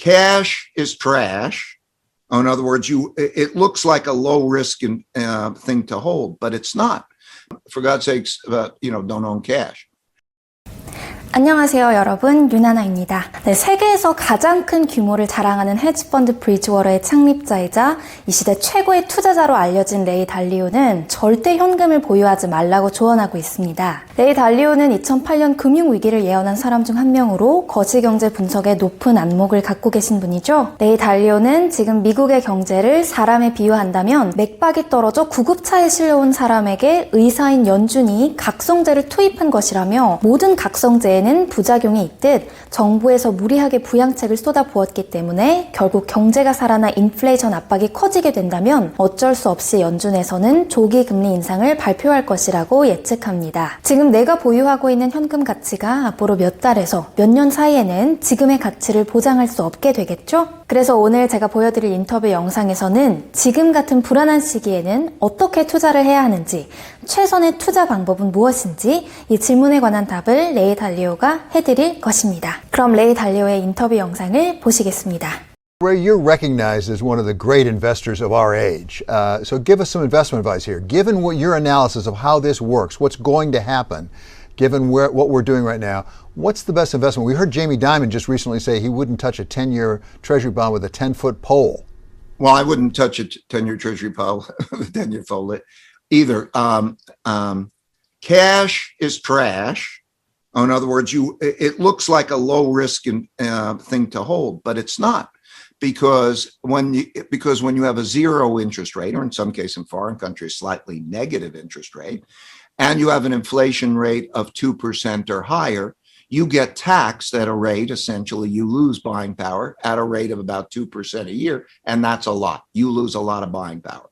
cash is trash. In other words, it looks like a low risk thing to hold, but it's not. For God's sakes, don't own cash. 안녕하세요 여러분, 윤하나입니다. 네, 세계에서 가장 큰 규모를 자랑하는 헤지펀드 브리지워터의 창립자이자 이 시대 최고의 투자자로 알려진 레이 달리오는 절대 현금을 보유하지 말라고 조언하고 있습니다. 레이 달리오는 2008년 금융위기를 예언한 사람 중 한 명으로 거시경제 분석에 높은 안목을 갖고 계신 분이죠. 레이 달리오는 지금 미국의 경제를 사람에 비유한다면 맥박이 떨어져 구급차에 실려온 사람에게 의사인 연준이 각성제를 투입한 것이라며 모든 각성제에 는 부작용이 있듯 정부에서 무리하게 부양책을 쏟아부었기 때문에 결국 경제가 살아나 인플레이션 압박이 커지게 된다면 어쩔 수 없이 연준에서는 조기 금리 인상을 발표할 것이라고 예측합니다. 지금 내가 보유하고 있는 현금 가치가 앞으로 몇 달에서 몇 년 사이에는 지금의 가치를 보장할 수 없게 되겠죠? 그래서 오늘 제가 보여드릴 인터뷰 영상에서는 지금 같은 불안한 시기에는 어떻게 투자를 해야 하는지, 최선의 투자 방법은 무엇인지 이 질문에 관한 답을 레이 달리오가 해드릴 것입니다. 그럼 레이 달리오의 인터뷰 영상을 보시겠습니다. Ray, you're recognized as one of the great investors of our age. So give us some investment advice here. Given what your analysis of how this works, what's going to happen, given what we're doing right now, what's the best investment? We heard Jamie Dimon just recently say he wouldn't touch a 10-year treasury bond with a 10-foot pole. Well, I wouldn't touch a 10-year treasury pole, 10-year pole either. Cash is trash. In other words, it looks like a low risk thing to hold, but it's not. Because when you have a zero interest rate, or in some cases in foreign countries, slightly negative interest rate, and you have an inflation rate of 2% or higher, you get taxed at a rate, essentially you lose buying power at a rate of about 2% a year, and that's a lot. You lose a lot of buying power.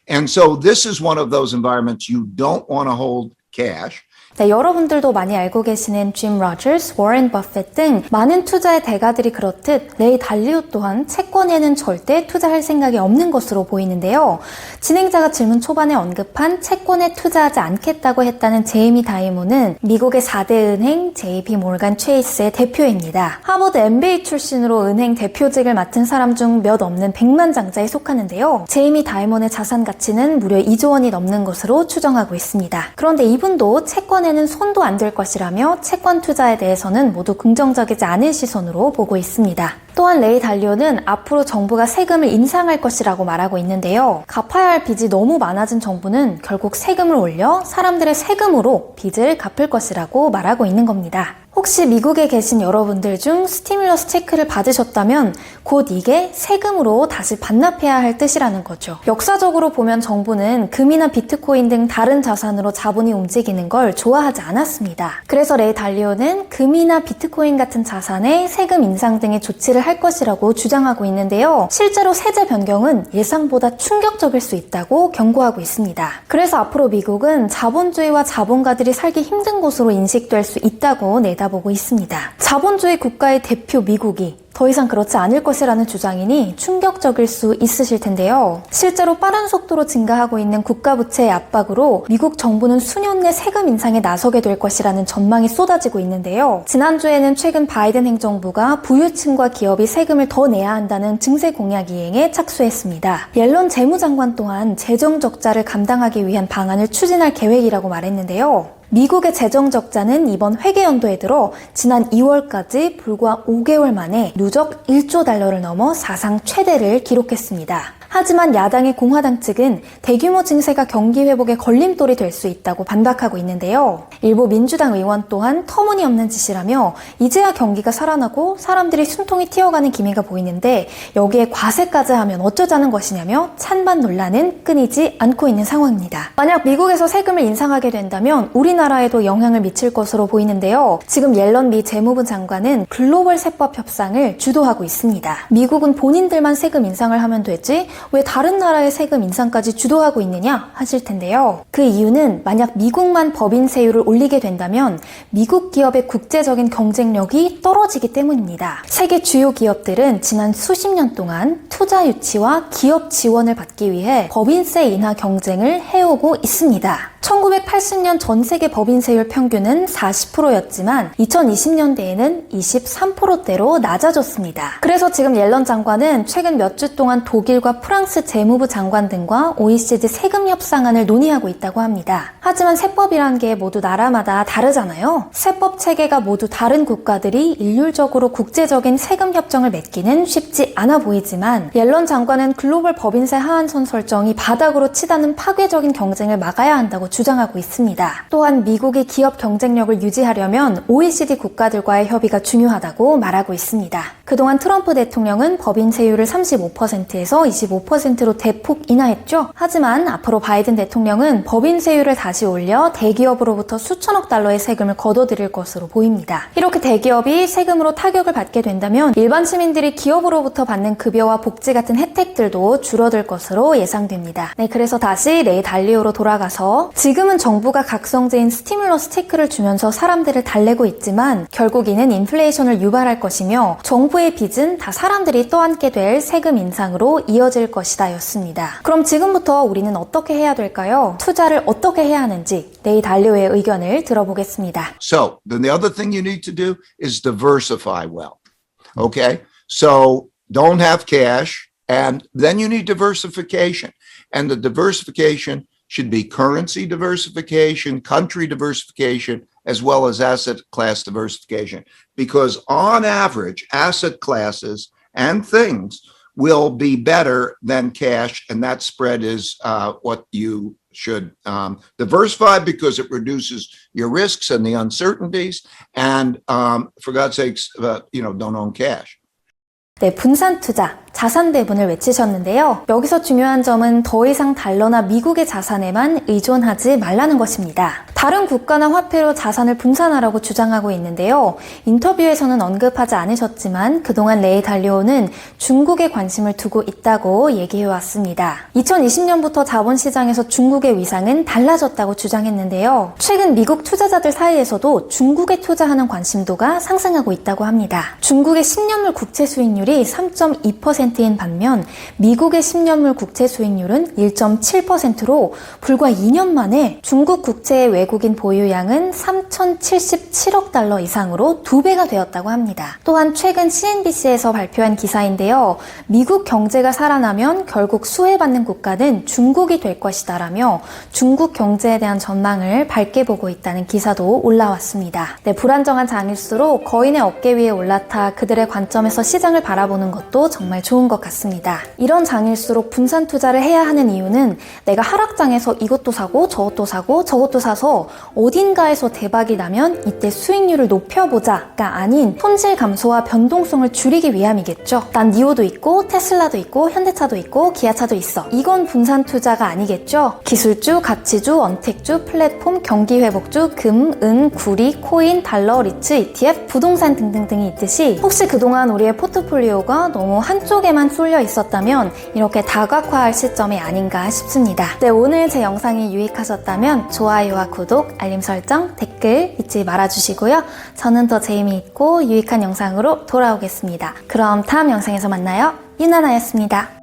And so this is one of those environments you don't want to hold cash. 네, 여러분들도 많이 알고 계시는 짐 로저스, 워렌 버핏 등 많은 투자의 대가들이 그렇듯 레이 달리오 또한 채권에는 절대 투자할 생각이 없는 것으로 보이는데요. 진행자가 질문 초반에 언급한 채권에 투자하지 않겠다고 했다는 제이미 다이몬은 미국의 4대 은행 JP 모르간 체이스의 대표입니다. 하버드 MBA 출신으로 은행 대표직을 맡은 사람 중 몇 없는 백만장자에 속하는데요. 제이미 다이몬의 자산 가치는 무려 2조 원이 넘는 것으로 추정하고 있습니다. 그런데 이분도 채권에는 손도 안 댈 것이라며 채권 투자에 대해서는 모두 긍정적이지 않은 시선으로 보고 있습니다. 또한 레이 달리오는 앞으로 정부가 세금을 인상할 것이라고 말하고 있는데요. 갚아야 할 빚이 너무 많아진 정부는 결국 세금을 올려 사람들의 세금으로 빚을 갚을 것이라고 말하고 있는 겁니다. 혹시 미국에 계신 여러분들 중 스티뮬러스 체크를 받으셨다면 곧 이게 세금으로 다시 반납해야 할 뜻이라는 거죠. 역사적으로 보면 정부는 금이나 비트코인 등 다른 자산으로 자본이 움직이는 걸 좋아하지 않았습니다. 그래서 레이 달리오는 금이나 비트코인 같은 자산에 세금 인상 등의 조치를 할 것이라고 주장하고 있는데요. 실제로 세제 변경은 예상보다 충격적일 수 있다고 경고하고 있습니다. 그래서 앞으로 미국은 자본주의와 자본가들이 살기 힘든 곳으로 인식될 수 있다고 내다보고 있습니다. 자본주의 국가의 대표 미국이 더 이상 그렇지 않을 것이라는 주장이니 충격적일 수 있으실 텐데요. 실제로 빠른 속도로 증가하고 있는 국가부채의 압박으로 미국 정부는 수년 내 세금 인상에 나서게 될 것이라는 전망이 쏟아지고 있는데요. 지난주에는 최근 바이든 행정부가 부유층과 기업이 세금을 더 내야 한다는 증세 공약 이행에 착수했습니다. 옐런 재무장관 또한 재정 적자를 감당하기 위한 방안을 추진할 계획이라고 말했는데요. 미국의 재정 적자는 이번 회계연도에 들어 지난 2월까지 불과 5개월 만에 누적 1조 달러를 넘어 사상 최대를 기록했습니다. 하지만 야당의 공화당 측은 대규모 증세가 경기 회복에 걸림돌이 될 수 있다고 반박하고 있는데요. 일부 민주당 의원 또한 터무니없는 짓이라며 이제야 경기가 살아나고 사람들이 숨통이 튀어가는 기미가 보이는데 여기에 과세까지 하면 어쩌자는 것이냐며 찬반 논란은 끊이지 않고 있는 상황입니다. 만약 미국에서 세금을 인상하게 된다면 우리나라에도 영향을 미칠 것으로 보이는데요. 지금 옐런 미 재무부 장관은 글로벌 세법 협상을 주도하고 있습니다. 미국은 본인들만 세금 인상을 하면 되지 왜 다른 나라의 세금 인상까지 주도하고 있느냐 하실 텐데요. 그 이유는 만약 미국만 법인세율을 올리게 된다면 미국 기업의 국제적인 경쟁력이 떨어지기 때문입니다. 세계 주요 기업들은 지난 수십 년 동안 투자 유치와 기업 지원을 받기 위해 법인세 인하 경쟁을 해오고 있습니다. 1980년 전 세계 법인세율 평균은 40%였지만 2020년대에는 23%대로 낮아졌습니다. 그래서 지금 옐런 장관은 최근 몇 주 동안 독일과 프랑스 재무부 장관 등과 OECD 세금 협상안을 논의하고 있다고 합니다. 하지만 세법이란 게 모두 나라마다 다르잖아요. 세법 체계가 모두 다른 국가들이 일률적으로 국제적인 세금 협정을 맺기는 쉽지 않아 보이지만 옐런 장관은 글로벌 법인세 하한선 설정이 바닥으로 치닫는 파괴적인 경쟁을 막아야 한다고 주장하고 있습니다. 또한 미국이 기업 경쟁력을 유지하려면 OECD 국가들과의 협의가 중요하다고 말하고 있습니다. 그동안 트럼프 대통령은 법인세율을 35%에서 25%로 대폭 인하했죠. 하지만 앞으로 바이든 대통령은 법인세율을 다시 올려 대기업으로부터 수천억 달러의 세금을 거둬들일 것으로 보입니다. 이렇게 대기업이 세금으로 타격을 받게 된다면 일반 시민들이 기업으로부터 받는 급여와 복지 같은 혜택들도 줄어들 것으로 예상됩니다. 네, 그래서 다시 레이 달리오로 돌아가서 지금은 정부가 각성제인 스티뮬러스 체크를 주면서 사람들을 달래고 있지만 결국 이는 인플레이션을 유발할 것이며 정부의 빚은 다 사람들이 떠안게 될 세금 인상으로 이어질 것이다 였습니다. 그럼 지금부터 우리는 어떻게 해야 될까요? 투자를 어떻게 해야 하는지 레이 달리오의 의견을 들어보겠습니다. So the other thing you need to do is diversify wealth. Okay. So don't have cash, and then you need diversification. And the diversification should be currency diversification, country diversification, as well as asset class diversification. Because on average, asset classes and things will be better than cash, and that spread is what you should diversify because it reduces your risks and the uncertainties. And for God's sakes, don't own cash. 네, 분산 투자, 자산 배분을 외치셨는데요. 여기서 중요한 점은 더 이상 달러나 미국의 자산에만 의존하지 말라는 것입니다. 다른 국가나 화폐로 자산을 분산하라고 주장하고 있는데요. 인터뷰에서는 언급하지 않으셨지만 그동안 레이 달리오는 중국에 관심을 두고 있다고 얘기해왔습니다. 2020년부터 자본시장에서 중국의 위상은 달라졌다고 주장했는데요. 최근 미국 투자자들 사이에서도 중국에 투자하는 관심도가 상승하고 있다고 합니다. 중국의 10년물 국채 수익률이 3.2%인 반면 미국의 10년물 국채 수익률은 1.7%로 불과 2년 만에 중국 국채의 외국인 보유량은 3,077억 달러 이상으로 2배가 되었다고 합니다. 또한 최근 CNBC에서 발표한 기사인데요. 미국 경제가 살아나면 결국 수혜받는 국가는 중국이 될 것이다라며 중국 경제에 대한 전망을 밝게 보고 있다는 기사도 올라왔습니다. 네, 불안정한 장일수록 거인의 어깨 위에 올라타 그들의 관점에서 시장을 바라보는 것도 정말 좋은 것 같습니다. 이런 장일수록 분산 투자를 해야 하는 이유는 내가 하락장에서 이것도 사고 저것도 사고 저것도 사서 어딘가에서 대박이 나면 이때 수익률을 높여보자가 아닌 손실 감소와 변동성을 줄이기 위함이겠죠. 난 니오도 있고 테슬라도 있고 현대차도 있고 기아차도 있어. 이건 분산 투자가 아니겠죠. 기술주, 가치주, 언택주, 플랫폼, 경기회복주, 금, 은, 구리, 코인, 달러, 리츠, ETF, 부동산 등등등이 있듯이 혹시 그동안 우리의 포트폴리오가 너무 한쪽에만 쏠려 있었다면 이렇게 다각화할 시점이 아닌가 싶습니다. 네, 오늘 제 영상이 유익하셨다면 좋아요와 구독, 알림 설정, 댓글 잊지 말아주시고요. 저는 더 재미있고 유익한 영상으로 돌아오겠습니다. 그럼 다음 영상에서 만나요. 유나나였습니다.